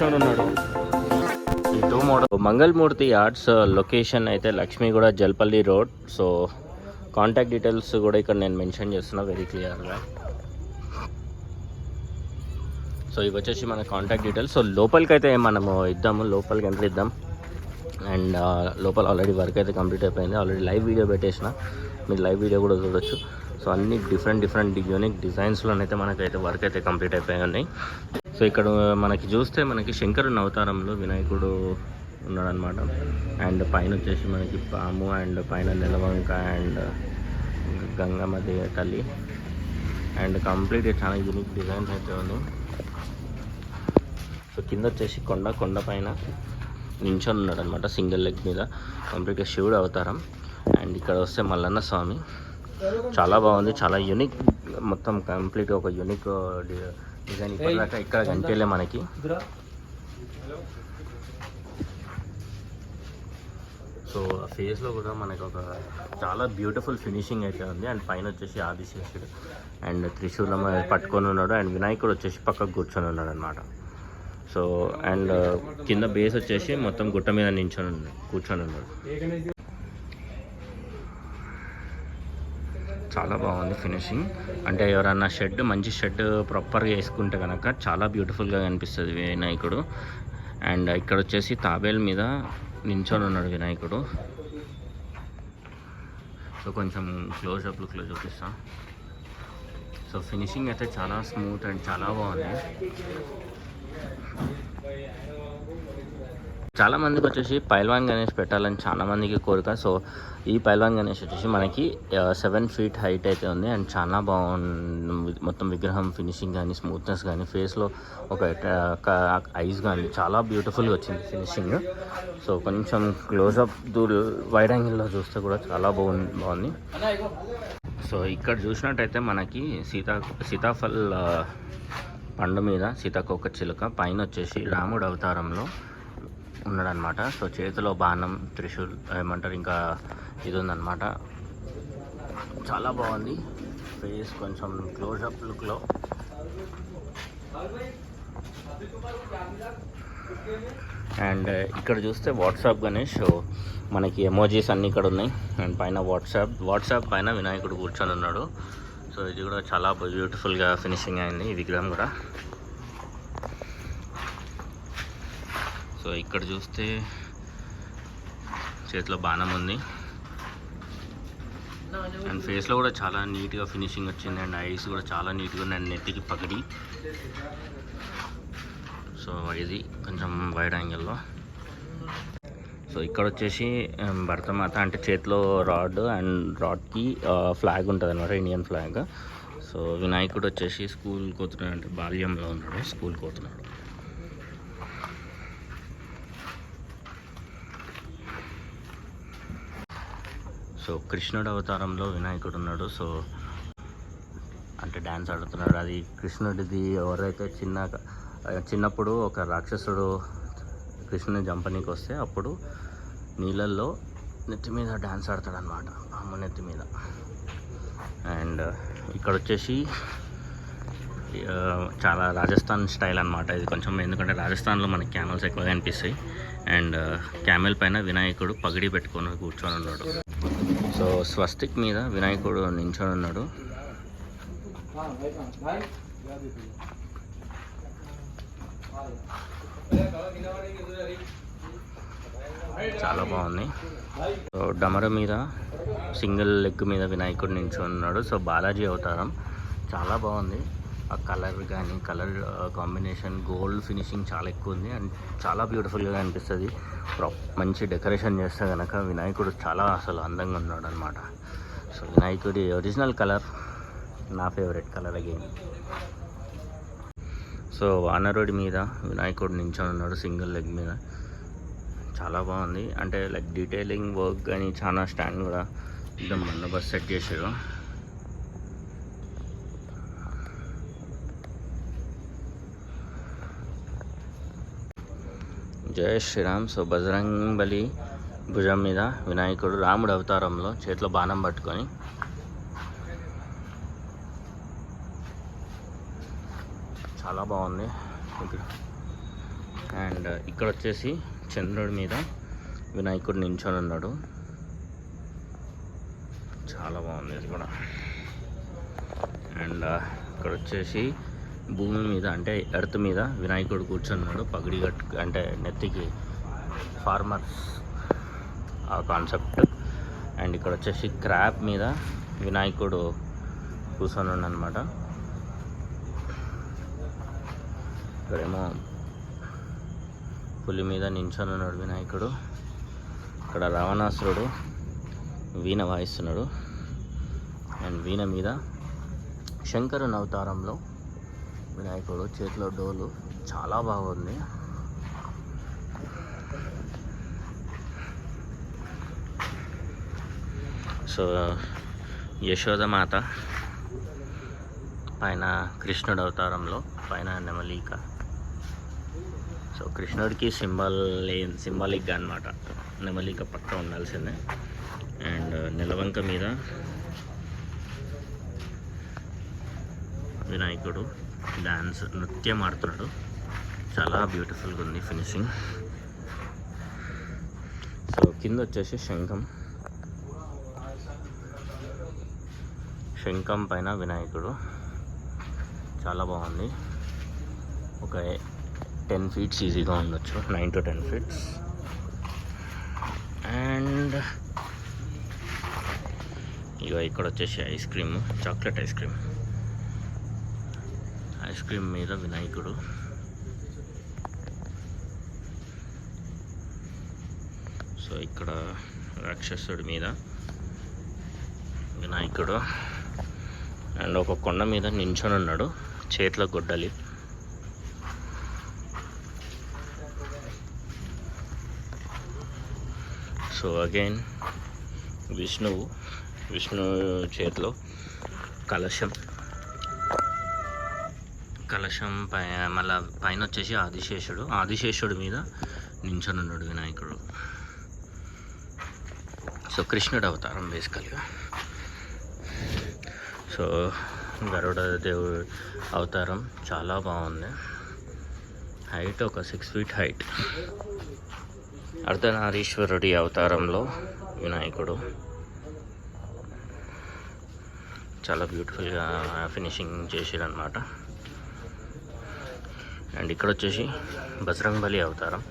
కూర్చొని ఉన్నాడు. ఈ టూ మోడల్ మంగళమూర్తి ఆర్ట్స్ లొకేషన్ అయితే Lakshmiguda Jalpally road. So contact details కూడా ఇక్కడ నేను మెన్షన్ చేస్తున్నా వెరీ క్లియర్గా. సో ఇవి వచ్చేసి మన కాంటాక్ట్ డీటెయిల్స్. సో లోపలికి అయితే మనము ఇద్దాము, లోపలికి ఎంట్రీ ఇద్దాం. అండ్ లోపల ఆల్రెడీ వర్క్ అయితే కంప్లీట్ అయిపోయింది. ఆల్రెడీ లైవ్ వీడియో పెట్టేసిన, మీరు లైవ్ వీడియో కూడా చూడొచ్చు. సో అన్ని డిఫరెంట్ యూనిక్ డిజైన్స్లోనైతే మనకైతే వర్క్ అయితే కంప్లీట్ అయిపోయి ఉన్నాయి. సో ఇక్కడ మనకి చూస్తే మనకి శంకరుని అవతారంలో వినాయకుడు ఉన్నాడనమాట. అండ్ పైన వచ్చేసి మనకి పాము, అండ్ పైన నెలవంక, అండ్ గంగమ్మ తల్లి, అండ్ కంప్లీట్గా చాలా యూనిక్ డిజైన్స్ అయితే ఉంది. సో కింద వచ్చేసి కొండ పైన నించొని ఉన్నాడు అనమాట, సింగిల్ లెగ్ మీద, కంప్లీట్గా శివుడు అవతారం. అండ్ ఇక్కడ వస్తే మల్లన్న స్వామి, చాలా బాగుంది, చాలా యూనిక్, మొత్తం కంప్లీట్గా ఒక యూనిక్ డిజైన్ ఇప్పటిదాకా ఇక్కడ కనిపించలే మనకి. సో ఆ ఫేస్లో కూడా మనకు ఒక చాలా బ్యూటిఫుల్ ఫినిషింగ్ అయితే ఉంది. అండ్ పైన వచ్చేసి ఆదిశేషుడు అండ్ త్రిశూలం పట్టుకొని ఉన్నాడు. అండ్ వినాయకుడు వచ్చేసి పక్కకు కూర్చొని ఉన్నాడు అనమాట. సో అండ్ కింద బేస్ వచ్చేసి మొత్తం గుట్ట మీద కూర్చొని ఉన్నాడు. చాలా బాగుంది ఫినిషింగ్. అంటే ఎవరన్నా షెడ్, మంచి షెడ్ ప్రాపర్గా వేసుకుంటే కనుక చాలా బ్యూటిఫుల్గా కనిపిస్తుంది వినాయకుడు. అండ్ ఇక్కడ వచ్చేసి తాబేల్ మీద నించొని ఉన్నాడు వినాయకుడు. సో కొంచెం క్లోజ్అప్ లుక్లో చూపిస్తాం. సో ఫినిషింగ్ అయితే చాలా స్మూత్ అండ్ చాలా బాగుంది. చాలా మందికి వచ్చేసి పైల్వాన్ గణేష్ పెట్టాలని చాలా మందికి కోరిక. సో ఈ పైల్వాన్ గణేష్ వచ్చేసి మనకి 7 feet హైట్ అయితే ఉంది. అండ్ చాలా బాగుంది మొత్తం విగ్రహం ఫినిషింగ్ కానీ, స్మూత్నెస్ కానీ, ఫేస్లో ఒక ఐస్ కానీ చాలా బ్యూటిఫుల్గా వచ్చింది ఫినిషింగ్. సో కొంచెం క్లోజ్అప్ వైడ్ యాంగిల్లో చూస్తే కూడా చాలా బాగుంది. సో ఇక్కడ చూసినట్టయితే మనకి సీతాఫల్ పండు మీద సీతాకోక చిలుక, పైన వచ్చేసి రాముడు అవతారంలో ఉన్నాడనమాట. సో చేతిలో బాణం, త్రిశూల్ ఏమంటారు, ఇంకా ఇది ఉందన్నమాట. చాలా బాగుంది ఫేస్, కొంచెం క్లోజ్అప్ లుక్లో. అండ్ ఇక్కడ చూస్తే వాట్సాప్ గణేష్, మనకి ఎమోజీస్ అన్నీ ఇక్కడ ఉన్నాయి. అండ్ పైన వాట్సాప్ పైన వినాయకుడు కూర్చొని ఉన్నాడు. సో ఇది కూడా చాలా బ్యూటిఫుల్గా ఫినిషింగ్ అయింది ఈ విగ్రహం కూడా. సో ఇక్కడ చూస్తే చేతిలో బాణం ఉంది. అండ్ ఫేస్లో కూడా చాలా నీట్గా ఫినిషింగ్ వచ్చింది. అండ్ ఐస్ కూడా చాలా నీట్గా ఉంది. అండ్ నెత్తికి పగిడి. సో ఇది కొంచెం వైడ్ యాంగిల్లో. సో ఇక్కడ వచ్చేసి భరతమాత, అంటే చేతిలో రాడ్, అండ్ రాడ్కి ఫ్లాగ్ ఉంటుంది అన్నమాట, ఇండియన్ ఫ్లాగ్. సో వినాయకుడు వచ్చేసి స్కూల్ పోతున్నాడు, అంటే బాల్యంలో ఉన్నాడు, స్కూల్ పోతున్నాడు. సో కృష్ణుడు అవతారంలో వినాయకుడు ఉన్నాడు. సో అంటే డ్యాన్స్ ఆడుతున్నాడు. అది కృష్ణుడిది. ఎవరైతే చిన్నప్పుడు ఒక రాక్షసుడు కృష్ణుని చంపనీకి వస్తే అప్పుడు నీళ్ళల్లో నెత్తి మీద డ్యాన్స్ ఆడతాడు అనమాట, అమ్మ నెత్తి మీద. అండ్ ఇక్కడ వచ్చేసి చాలా రాజస్థాన్ స్టైల్ అనమాట ఇది కొంచెం, ఎందుకంటే రాజస్థాన్లో మనకి క్యామెల్స్ ఎక్కువగా కనిపిస్తాయి. అండ్ క్యామెల్ పైన వినాయకుడు పగిడి పెట్టుకొని కూర్చొని ఉన్నాడు. సో స్వస్తిక్ మీద వినాయకుడు నించొని ఉన్నాడు. చాలా బాగుంది. సో డమర మీద సింగిల్ లెగ్ మీద వినాయకుడు నించొని ఉన్నాడు. సో బాలాజీ అవతారం, చాలా బాగుంది. ఆ కలర్ కానీ, కలర్ కాంబినేషన్, గోల్డ్ ఫినిషింగ్ చాలా ఎక్కువ ఉంది. అండ్ చాలా బ్యూటిఫుల్గా అనిపిస్తుంది. మంచి డెకరేషన్ చేస్తే కనుక వినాయకుడు చాలా అసలు అందంగా ఉన్నాడు అనమాట. సో వినాయకుడి ఒరిజినల్ కలర్ నా ఫేవరెట్ కలర్ అగైన్. సో వానరుడి మీద వినాయకుడు నించొని ఉన్నాడు సింగిల్ లెగ్ మీద. చాలా బాగుంది. అంటే లైక్ డీటెయిలింగ్ వర్క్ కానీ, చాలా స్టాండ్ కూడా एकदम బందోబస్తు సెట్ చేశారు. జయ శ్రీరామ్. సో బజరంగ్ బలి భుజం మీద వినాయకుడు రాముడు అవతారంలో చేతిలో బాణం పట్టుకొని చాలా బాగుంది. అండ్ ఇక్కడ వచ్చేసి చంద్రుడి మీద వినాయకుడు నించొని ఉన్నాడు. చాలా బాగుంది ఇది కూడా. అండ్ ఇక్కడ వచ్చేసి భూమి మీద అంటే ఎర్త్ మీద వినాయకుడు కూర్చున్నాడు, పగిడి కట్టు అంటే నెత్తికి ఫార్మర్స్ ఆ కాన్సెప్ట్. అండ్ ఇక్కడ వచ్చేసి క్రాప్ మీద వినాయకుడు కూర్చొని అనమాట. ఇక్కడేమో పులి మీద నించొని ఉన్నాడు వినాయకుడు. ఇక్కడ రావణాసురుడు వీణ వాయిస్తున్నాడు. అండ్ వీణ మీద శంకరుని అవతారంలో వినాయకుడు, చేతిలో డోలు. చాలా బాగుంది. సో యశోదమాత పైన కృష్ణుడు అవతారంలో, పైన నెమలిక. సో కృష్ణుడికి సింబాలిక్గా అనమాట నెమలిక పక్క ఉండాల్సిందే. అండ్ నెలవంక మీద వినాయకుడు డ్యాన్స్ నృత్యం ఆడుతున్నాడు. చాలా బ్యూటిఫుల్గా ఉంది ఫినిషింగ్. సో కింద వచ్చేసి శంఖం పైన వినాయకుడు. చాలా బాగుంది. ఒక 10 feet ఈజీగా ఉండొచ్చు, 9 to 10 feet. అండ్ ఇక ఇక్కడ వచ్చేసి ice cream, chocolate ice cream మీద వినాయకుడు. సో ఇక్కడ రాక్షసుడి మీద వినాయకుడు. అండ్ ఒక కొండ మీద నించొని ఉన్నాడు, చేతిలో గొడ్డలి. సో అగైన్ విష్ణు చేతిలో కలశం మళ్ళీ పైన వచ్చేసి ఆదిశేషుడి మీద నించొని ఉన్నాడు వినాయకుడు. సో కృష్ణుడు అవతారం బేసికల్గా. సో గరుడ దేవుడు అవతారం చాలా బాగుంది. హైట్ ఒక 6 feet హైట్. అర్ధనారీశ్వరుడి అవతారంలో వినాయకుడు. చాలా బ్యూటిఫుల్గా ఫినిషింగ్ చేసారనమాట. అండ్ ఇక్కడ వచ్చేసి బజరంగబలి అవతారం.